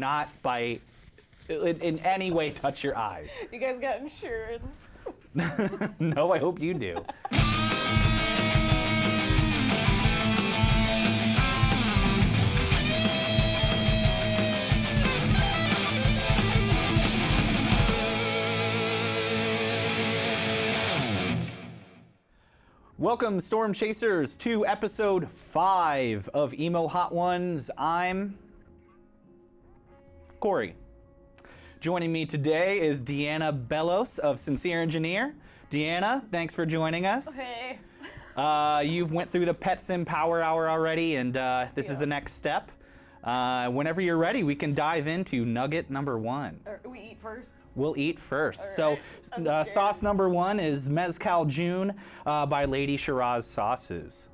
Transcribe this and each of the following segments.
not in any way touch your eyes. You guys got insurance? No, I hope you do. Welcome, Storm Chasers, to episode 5 of Emo Hot Ones. I'm Corey. Joining me today is Deanna Belos of Sincere Engineer. Deanna, thanks for joining us. Hey. You've went through the Pet Sim Power Hour already, and this is the next step. Whenever you're ready, we can dive into nugget number 1. We eat first? We'll eat first. All right. So, sauce number 1 is Mezcal Joon by Lady Shiraz Sauces.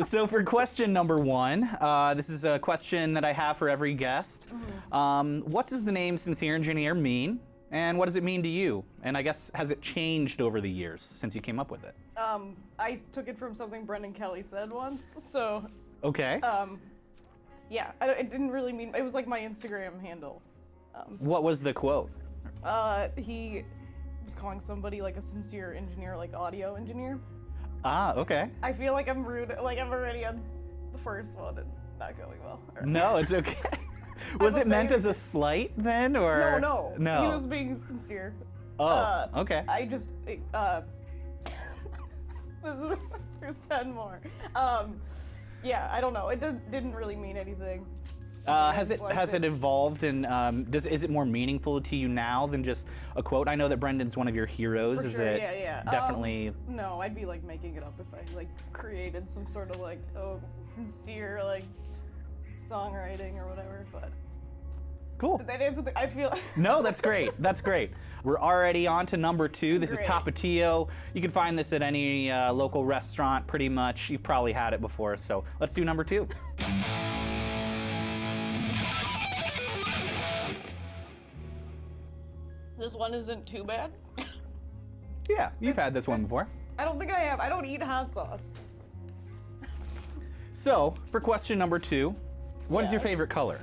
So for question number 1, this is a question that I have for every guest. What does the name Sincere Engineer mean? And what does it mean to you? And I guess, has it changed over the years since you came up with it? I took it from something Brendan Kelly said once, so... Okay. Yeah, it didn't really mean... It was like my Instagram handle. What was the quote? He was calling somebody like a sincere engineer, like audio engineer. Ah, okay. I feel like I'm rude, like I'm already on the first one and not going well. No, it's okay. Was it meant as a slight then, or? No. No. He was being sincere. Oh, okay. I just, there's 10 more. Yeah, I don't know. It didn't really mean anything. Has it evolved, and is it more meaningful to you now than just a quote? I know that Brendan's one of your heroes. For sure, yeah. Definitely? No, I'd be like making it up if I like created some sort of like sincere like songwriting or whatever. But cool. Did that answer I feel. No, that's great. That's great. We're already on to number 2. This is Tapatio. You can find this at any local restaurant, pretty much. You've probably had it before. So let's do number 2. This one isn't too bad. Yeah, you've had this one before. I don't think I have. I don't eat hot sauce. So, for question number 2, what is your favorite color?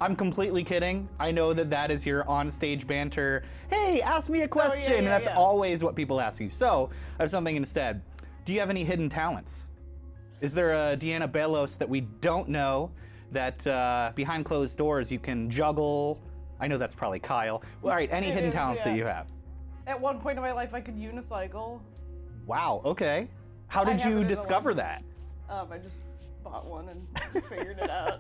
I'm completely kidding. I know that is your on-stage banter. Hey, ask me a question, and that's always what people ask you. So, I have something instead. Do you have any hidden talents? Is there a Deanna Belos that we don't know that behind closed doors you can juggle? I know that's probably Kyle. Well, all right, any hidden talents that you have? At one point in my life, I could unicycle. Wow, okay. How did you discover that? I just bought one and figured it out.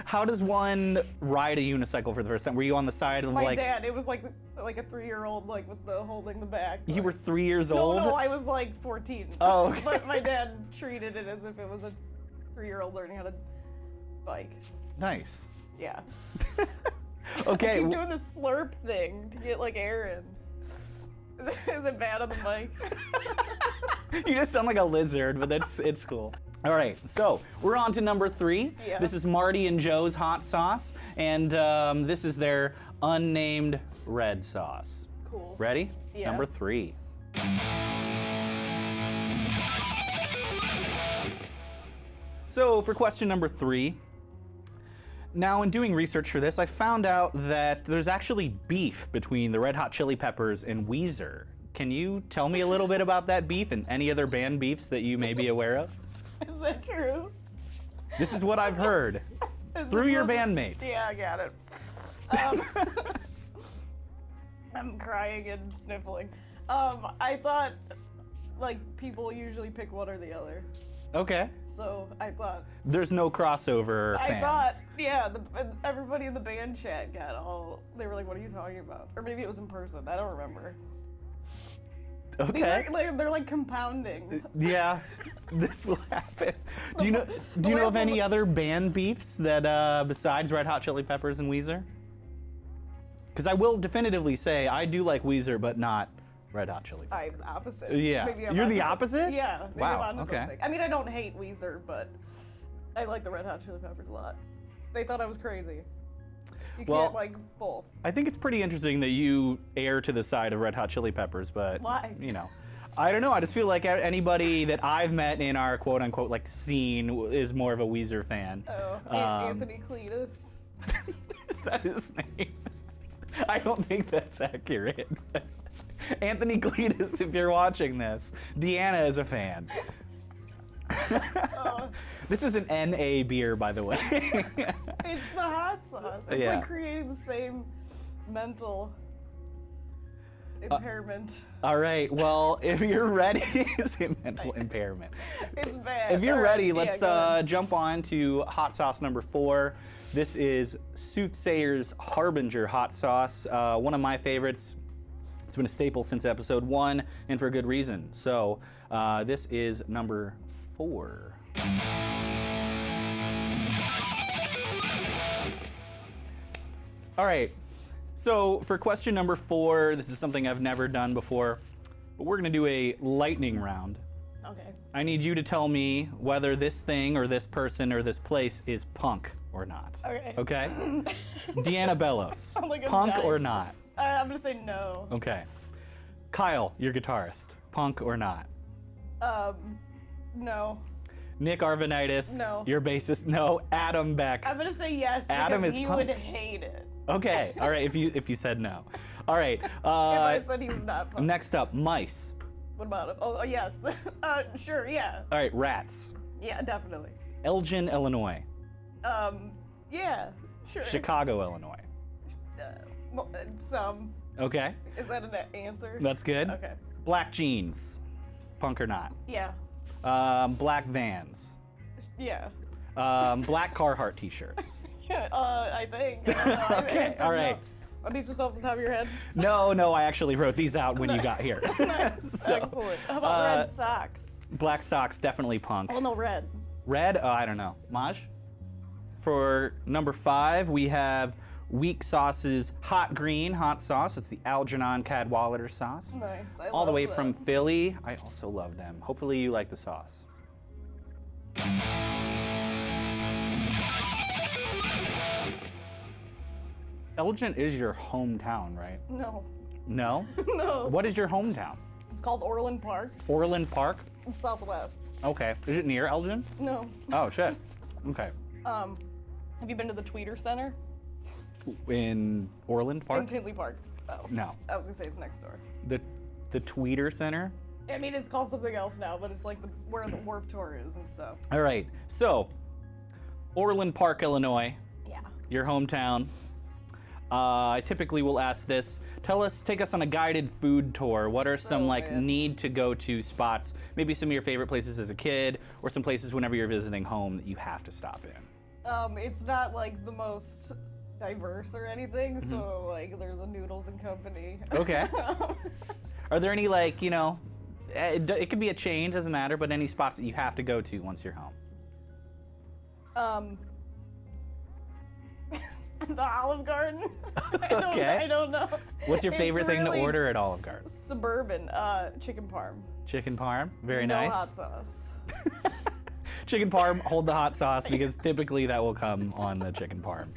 How does one ride a unicycle for the first time? Were you on the side of my dad? It was like a 3-year-old, like with the holding the back. You were 3 years old? No, I was like 14. Oh, okay. But my dad treated it as if it was a 3-year-old learning how to bike. Nice. Yeah. Okay. I keep doing this slurp thing to get like air in. Is it bad on the mic? You just sound like a lizard, but it's cool. All right, so we're on to number 3. Yeah. This is Marty and Joe's hot sauce, and this is their unnamed red sauce. Cool. Ready? Yeah. Number 3. So for question number 3, now in doing research for this, I found out that there's actually beef between the Red Hot Chili Peppers and Weezer. Can you tell me a little bit about that beef and any other band beefs that you may be aware of? Is that true? This is what I've heard through your bandmates. Yeah, I got it. I'm crying and sniffling. I thought like people usually pick one or the other. Okay. So I thought there's no crossover fans. I thought, yeah, everybody in the band chat got all. They were like, "What are you talking about?" Or maybe it was in person. I don't remember. Okay. They're like compounding. Yeah, this will happen. Do you know of any other band beefs that besides Red Hot Chili Peppers and Weezer? Because I will definitively say I do like Weezer, but not Red Hot Chili Peppers. I'm the opposite. Yeah. You're the opposite? Yeah. Maybe wow. I'm onto something. I mean, I don't hate Weezer, but I like the Red Hot Chili Peppers a lot. They thought I was crazy. You can't like both. I think it's pretty interesting that you err to the side of Red Hot Chili Peppers, but why? You know, I don't know. I just feel like anybody that I've met in our quote-unquote like scene is more of a Weezer fan. Oh, Anthony Cletus. Is that his name? I don't think that's accurate. Anthony Cletus, if you're watching this, Deanna is a fan. This is an NA beer, by the way. It's the hot sauce. It's like creating the same mental impairment. All right, well, if you're ready, it's a mental impairment. It's bad. If you're ready, let's jump on to hot sauce number 4. This is Soothsayer's Harbinger Hot Sauce, one of my favorites. It's been a staple since episode 1, and for a good reason. So this is number 4. All right, so for question number 4, this is something I've never done before, but we're gonna do a lightning round. Okay. I need you to tell me whether this thing or this person or this place is punk or not. Okay. Okay? Deanna Belos, Like punk or not? I'm gonna say no. Okay. Kyle, your guitarist, punk or not? No. Nick Arvanitis, No. your bassist, no. Adam Beck. I'm gonna say yes Adam because is you punk. would hate it. Okay, all right, if you said no. All right. If I said he was not punk. Next up, mice. What about him? Oh, yes. Sure, yeah. All right, rats. Yeah, definitely. Elgin, Illinois. Yeah, sure. Chicago, Illinois. Well, some. Okay, Is that an answer? that's good. Okay. Black jeans, punk or not? Yeah. Black Vans. Yeah. Black Carhartt t-shirts. I think. I don't know. I Okay, answered all right. no. Are these just off the top of your head? No, I actually wrote these out when you got here. So, Excellent. How about red socks? Black socks, definitely punk. Oh, no, red. Red, I don't know. Maj? For number 5, we have Weak Sauce's Hot Green Hot Sauce. It's the Algernon Cadwallader sauce. Nice. All the way love from that. Philly. I also love them. Hopefully you like the sauce. Elgin is your hometown, right? No. No? No. What is your hometown? It's called Orland Park. Orland Park? It's southwest. Okay. Is it near Elgin? No. Oh, shit. Okay. Have you been to the Tweeter Center? In Orland Park? In Tinley Park. Oh. No. I was gonna say it's next door. The Tweeter Center? I mean, it's called something else now, but it's like where the Warped Tour is and stuff. All right. So, Orland Park, Illinois, Yeah. your hometown. I typically will ask this. Take us on a guided food tour. What are some man. need to go to spots? Maybe some of your favorite places as a kid, or some places whenever you're visiting home that you have to stop in. It's not like the most diverse or anything, so like there's a Noodles and Company. Okay. Are there any it could be a chain, doesn't matter, but any spots that you have to go to once you're home? The Olive Garden. Okay. I don't know. What's your favorite thing to really order at Olive Garden? Suburban. Chicken parm. Chicken parm, very No nice. hot sauce. Chicken parm, hold the hot sauce because typically that will come on the chicken parm.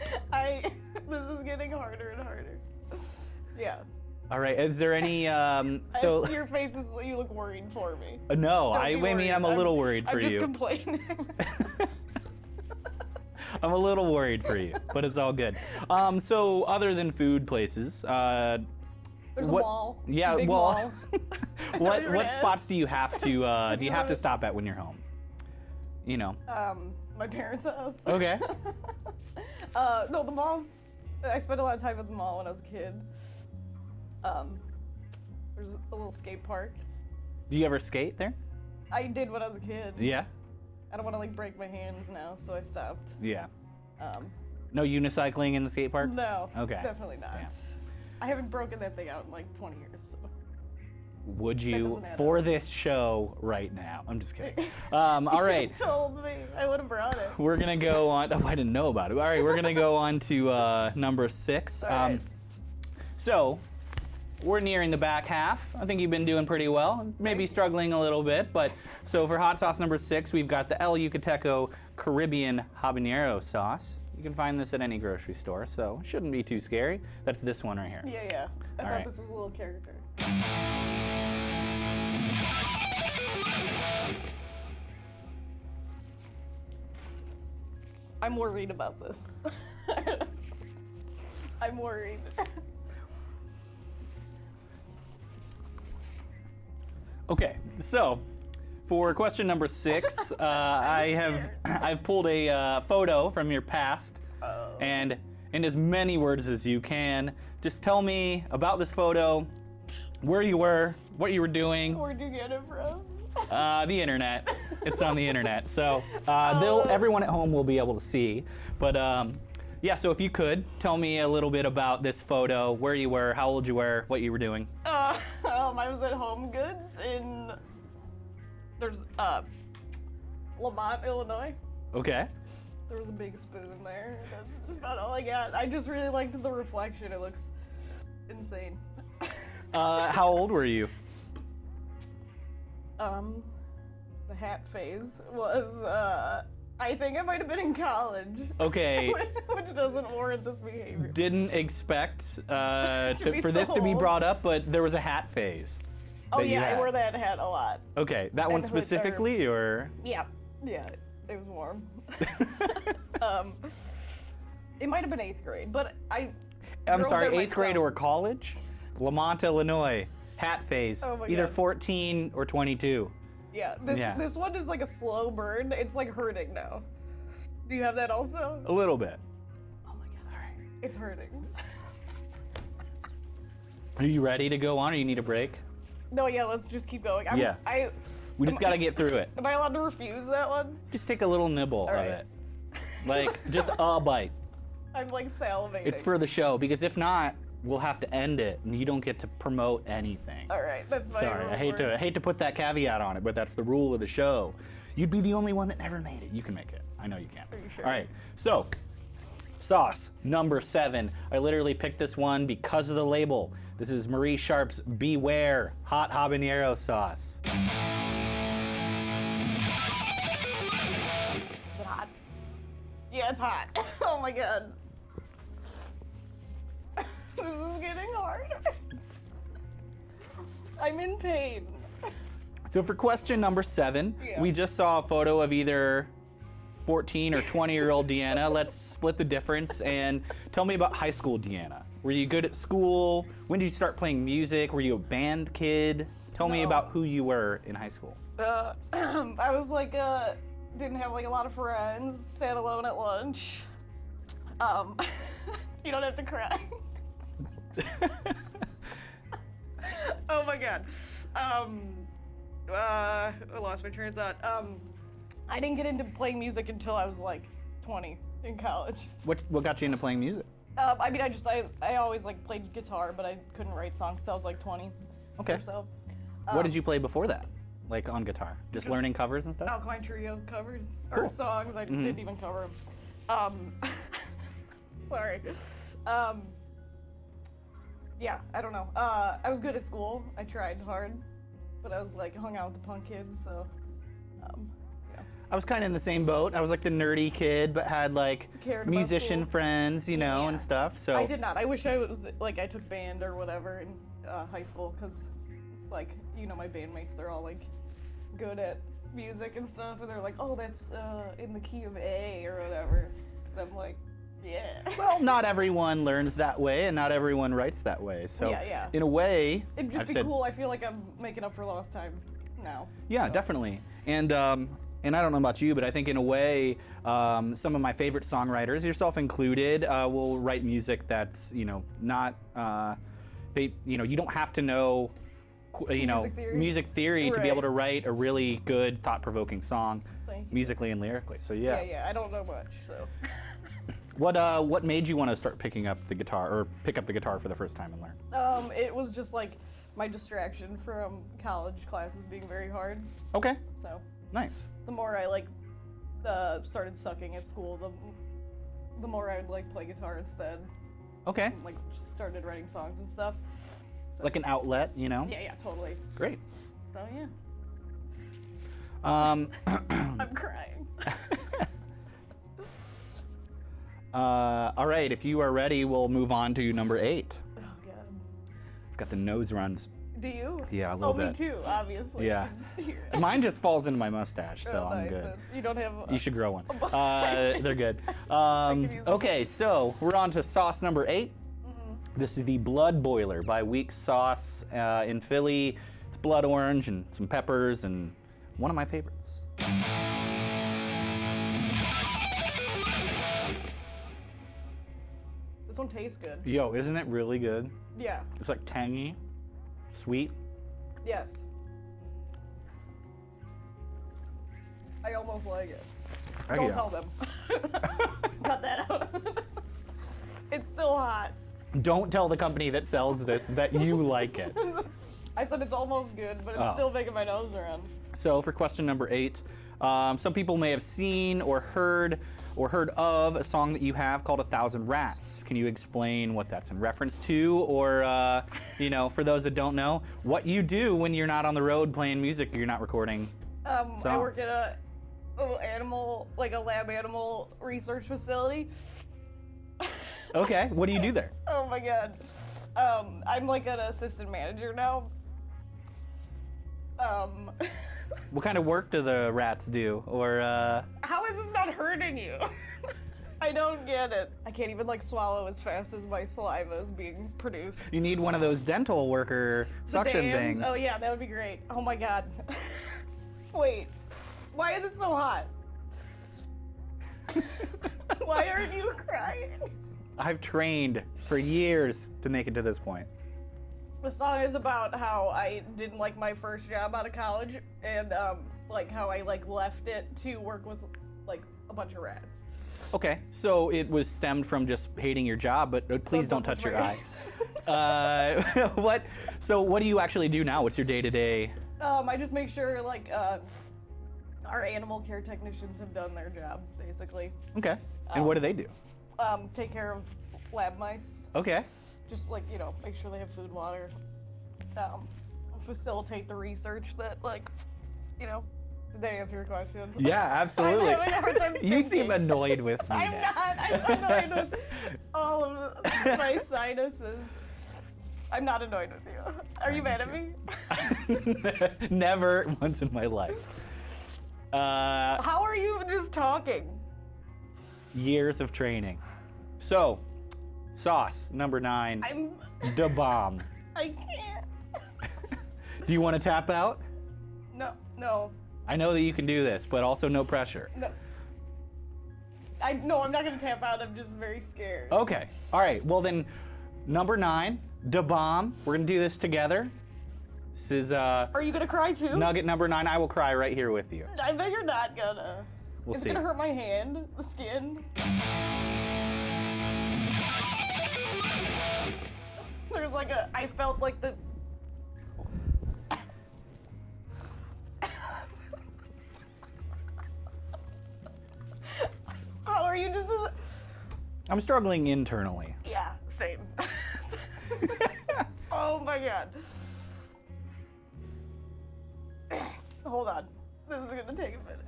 This is getting harder and harder. Yeah. All right, is there any Your face is, you look worried for me. No, Don't be I mean I'm a worried. little worried for I'm just you. complaining. I'm a little worried for you, but it's all good. So other than food places, There's a mall. Yeah, Big well, mall. what spots do you have to stop at when you're home? You know. My parents' house. Okay. No, the malls. I spent a lot of time at the mall when I was a kid. There's a little skate park. Do you ever skate there? I did when I was a kid. Yeah. I don't want to break my hands now, so I stopped. Yeah. Um, No unicycling in the skate park? no. Okay. Definitely not. Damn. I haven't broken that thing out in like 20 years. So. Would you doesn't add for up. this show right now? I'm just kidding. All right. You told me. I would have brought it. We're gonna go on. Oh, I didn't know about it. All right, we're gonna go on to number 6. All right. So we're nearing the back half. I think you've been doing pretty well. Maybe struggling a little bit, but so for hot sauce number 6, we've got the El Yucateco Caribbean Habanero sauce. You can find this at any grocery store, so it shouldn't be too scary. That's this one right here. Yeah. I All thought right. this was a little character. I'm worried about this. I'm worried. Okay, so for question number 6, I've pulled a photo from your past, and in as many words as you can, just tell me about this photo, where you were, what you were doing. Where'd you get it from? The internet. It's on the internet, so everyone at home will be able to see. But yeah, so if you could tell me a little bit about this photo, where you were, how old you were, what you were doing. I was at Home Goods in Lamont, Illinois. Okay. There was a big spoon there. That's about all I got. I just really liked the reflection. It looks insane. How old were you? The hat phase was, I think I might have been in college. Okay. Which doesn't warrant this behavior. Didn't expect for this so to be old. brought up, but there was a hat phase. Oh that you yeah, I had. wore that hat a lot. Okay, that one And hood specifically, or? Yeah, it was warm. It might have been 8th grade, but I'm drove sorry, there 8th grade myself. or college? Lamont, Illinois, hat phase. Oh my Either God. 14 or 22. Yeah, Yeah. this one is like a slow burn. It's like hurting now. Do you have that also? A little bit. Oh my god, alright. It's hurting. Are you ready to go on, or you need a break? No, yeah, let's just keep going. Yeah. We just gotta get through it. Am I allowed to refuse that one? Just take a little nibble of right. it. Like, just a bite. I'm like salivating. It's for the show, because if not, we'll have to end it, and you don't get to promote anything. Alright, that's my Sorry, I hate reward. to put that caveat on it, but that's the rule of the show. You'd be the only one that never made it. You can make it. I know you can. Are you sure? All right. So, sauce number 7. I literally picked this one because of the label. This is Marie Sharp's Beware Hot Habanero Sauce. Is it hot? Yeah, it's hot. Oh my god. This is getting hard. I'm in pain. So for question number 7, Yeah. we just saw a photo of either 14 or 20-year-old Deanna. Let's split the difference and tell me about high school Deanna. Were you good at school? When did you start playing music? Were you a band kid? Tell me No. about who you were in high school. I was like, didn't have like a lot of friends, sat alone at lunch. You don't have to cry. Oh my god. I lost my train of thought. I didn't get into playing music until I was like 20 in college. What got you into playing music? I mean, I always like played guitar, but I couldn't write songs till I was like 20 Okay. or so. What did you play before that? Like on guitar? Just learning covers and stuff? Alkaline Trio covers Cool. or songs. I didn't even cover them. Sorry. Yeah, I don't know. I was good at school. I tried hard, but I was like hung out with the punk kids, so yeah. I was kind of in the same boat. I was like the nerdy kid, but had like Cared about musician school. friends, you know, Yeah. and stuff. So I did not. I wish I was like I took band or whatever in high school, because like my bandmates, they're all like good at music and stuff, and they're like, oh, that's in the key of A or whatever. And I'm like, yeah. Well, not everyone learns that way, and not everyone writes that way. So Yeah. in a way, It'd just I've be said, cool. I feel like I'm making up for lost time now. yeah, so. definitely. And I don't know about you, but I think in a way, some of my favorite songwriters, yourself included, will write music that's not you don't have to know music theory to be Right. able to write a really good, thought-provoking song, Thank you. musically and lyrically. So yeah. Yeah, I don't know much, so. What made you want to start picking up the guitar, or pick up the guitar for the first time and learn? It was just like my distraction from college classes being very hard. Okay, So nice. the more I started sucking at school, the more I would like play guitar instead. Okay, And, like just started writing songs and stuff. like an outlet, Yeah, totally. Great. So yeah, Um, I'm crying. all right, if you are ready, we'll move on to number 8. Oh god. I've got the nose runs Do you? Yeah, a little bit. Me too, obviously. Yeah. Mine just falls into my mustache, so I'm nice. good. You don't have. You should grow one. They're good. Okay, so we're on to sauce number 8. This is the Blood Boiler by Weeks Sauce in Philly. It's blood orange and some peppers and one of my favorites. This one tastes good. Yo, isn't it really good? Yeah. It's like tangy, sweet. Yes. I almost like it. Don't tell them. Cut that out. It's still hot. Don't tell the company that sells this that you like it. I said it's almost good, but it's still making my nose run. So for question number 8, some people may have seen or heard of a song that you have called 1,000 Rats. Can you explain what that's in reference to, or for those that don't know, what you do when you're not on the road playing music, you're not recording songs? I work at a lab animal research facility. Okay, what do you do there? Oh my god. I'm like an assistant manager now. What kind of work do the rats do? Or How is this not hurting you? I don't get it. I can't even swallow as fast as my saliva is being produced. you need one of those dental worker suction things. Oh yeah, that would be great. Oh my god. Wait, why is it so hot? Why aren't you crying? I've trained for years to make it to this point. The song is about how I didn't like my first job out of college, and how I left it to work with a bunch of rats. Okay, so it was stemmed from just hating your job, but please don't touch your eyes. So what do you actually do now? What's your day-to-day? I just make sure our animal care technicians have done their job, basically. Okay, and what do they do? Take care of lab mice. Okay. Just make sure they have food, water. Facilitate the research that did that answer your question? Yeah, absolutely. I'm having a hard time You thinking. seem annoyed with me I'm now. not. I'm annoyed with all of my sinuses. I'm not annoyed with you. Are you mad at me? Never once in my life. How are you just talking? Years of training. So, sauce number 9. Da bomb. I can't. Do you want to tap out? No. I know that you can do this, but also no pressure. No. I'm not gonna tap out. I'm just very scared. Okay. All right. Well then, number 9, da bomb. We're gonna do this together. This is Are you gonna cry too? nugget number 9. I will cry right here with you. I bet you're not gonna. We'll see. It's gonna hurt my hand, the skin. There's I felt the. How are you just? I'm struggling internally. Yeah, same. Oh my god. Hold on. This is gonna take a minute.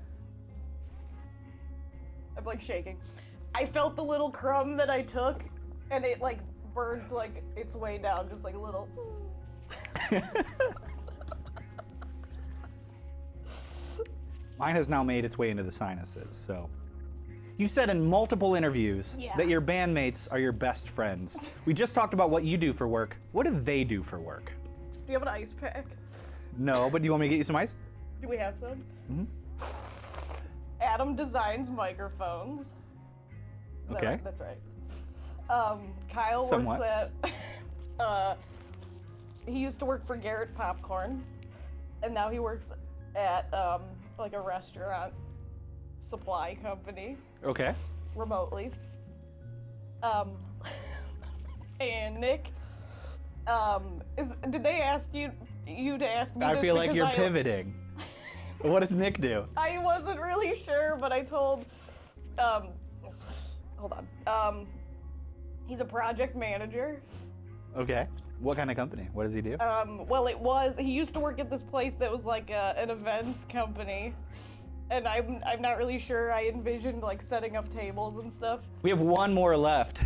I'm shaking. I felt the little crumb that I took, and it burned its way down, just a little. Mine has now made its way into the sinuses, so. You said in multiple interviews that your bandmates are your best friends. We just talked about what you do for work. What do they do for work? Do you have an ice pack? No, but do you want me to get you some ice? Do we have some? Mm-hmm. Adam designs microphones. Okay. Right? That's right. Kyle Somewhat. works at, he used to work for Garrett Popcorn, and now he works at, a restaurant supply company. Okay. Remotely. And Nick, did they ask you to ask me I this feel like because you're pivoting. What does Nick do? I wasn't really sure, but I told, hold on. He's a project manager. Okay. What kind of company? What does he do? He used to work at this place that was an events company. And I'm not really sure. I envisioned setting up tables and stuff. We have one more left.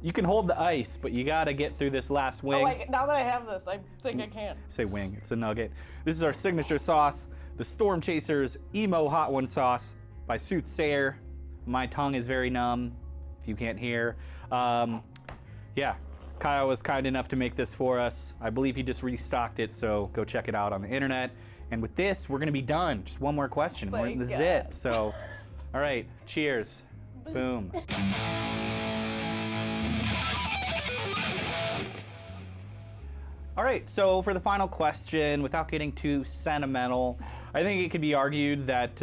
You can hold the ice, but you gotta get through this last wing. Now that I have this, I think I can. Say wing, it's a nugget. This is our signature sauce, the Storm Chasers Emo Hot One sauce by Soothsayer. My tongue is very numb, if you can't hear. Yeah, Kyle was kind enough to make this for us. I believe he just restocked it, so go check it out on the internet. And with this, we're gonna be done. Just one more question. This is it. So, all right, cheers. Boom. All right, so for the final question, without getting too sentimental, I think it could be argued that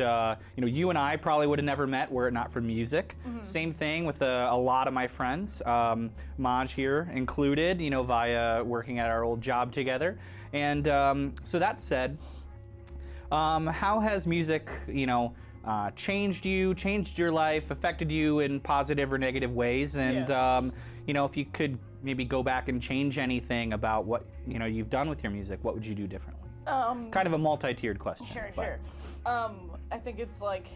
you and I probably would have never met were it not for music. Same thing with a lot of my friends, Maj here included, via working at our old job together. And so that said, how has music, changed you, changed your life, affected you in positive or negative ways? And if you could maybe go back and change anything about what you've done with your music, what would you do differently? Kind of a multi-tiered question. Sure. I think it's like,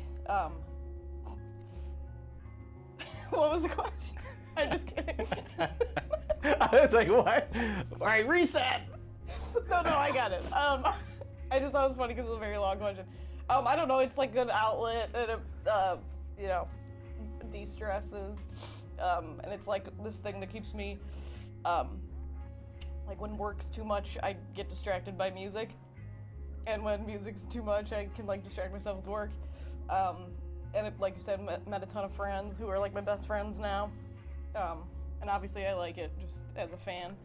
what was the question? I'm just kidding. I was like, what? All right, reset. No, I got it. I just thought it was funny because it was a very long question. I don't know. It's like an outlet and it de-stresses. And it's like this thing that keeps me, like when work's too much, I get distracted by music. And when music's too much, I can like distract myself with work. And it, like you said, met a ton of friends who are like my best friends now. And obviously I like it just as a fan.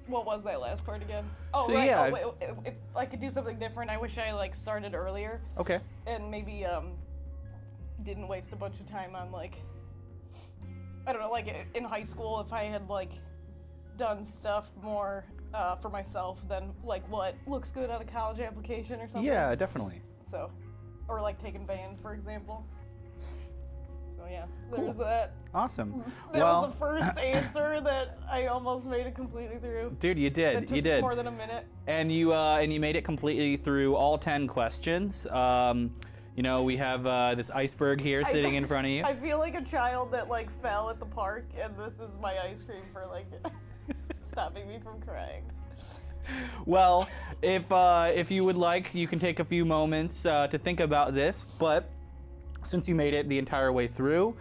What was that last part again? Oh, so, right. Yeah. If I could do something different, I wish I like started earlier. Okay. And maybe didn't waste a bunch of time on like, I don't know, like in high school, if I had like done stuff more for myself than like what looks good on a college application or something. Yeah, definitely. So, or like taking band, for example. So yeah, there's that. Awesome. That was the first answer that I almost made it completely through. Dude, you did. That took more than a minute. And you made it completely through all 10 questions. We have this iceberg here sitting in front of you. I feel like a child that like fell at the park, and this is my ice cream for like stopping me from crying. Well, if you would like, you can take a few moments to think about this, but since you made it the entire way through,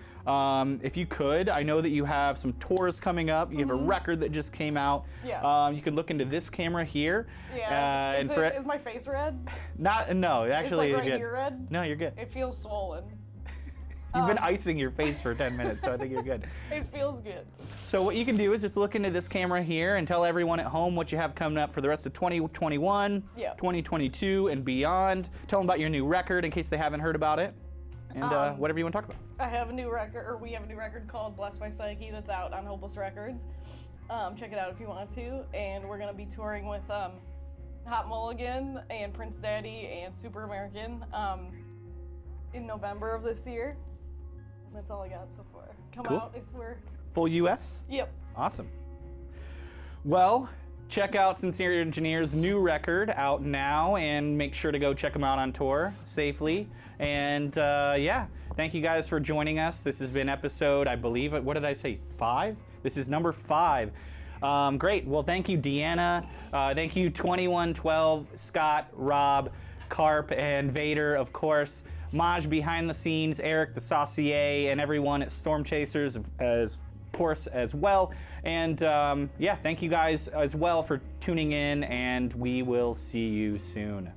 if you could, I know that you have some tours coming up. You have a record that just came out. Yeah. You can look into this camera here. Yeah. Is my face red? No, actually, it's like right here red? No, you're good. It feels swollen. You've been icing your face for 10 minutes, so I think you're good. It feels good. So what you can do is just look into this camera here and tell everyone at home what you have coming up for the rest of 2021, 2022, and beyond. Tell them about your new record in case they haven't heard about it. And whatever you want to talk about. We have a new record called Bless My Psyche that's out on Hopeless Records. Check it out if you want to. And we're going to be touring with Hot Mulligan and Prince Daddy and Super American in November of this year. That's all I got so far. Come out if we're... Full US? Yep. Awesome. Well, check out Sincere Engineer's new record out now, and make sure to go check them out on tour safely. And thank you guys for joining us. This has been episode, I believe, what did I say, 5? This is number 5. Great. Well, thank you, Deanna. Thank you, 2112, Scott, Rob, Carp, and Vader, of course. Maj behind the scenes, Eric the Saucier, and everyone at Storm Chasers as course as well. And thank you guys as well for tuning in, and we will see you soon.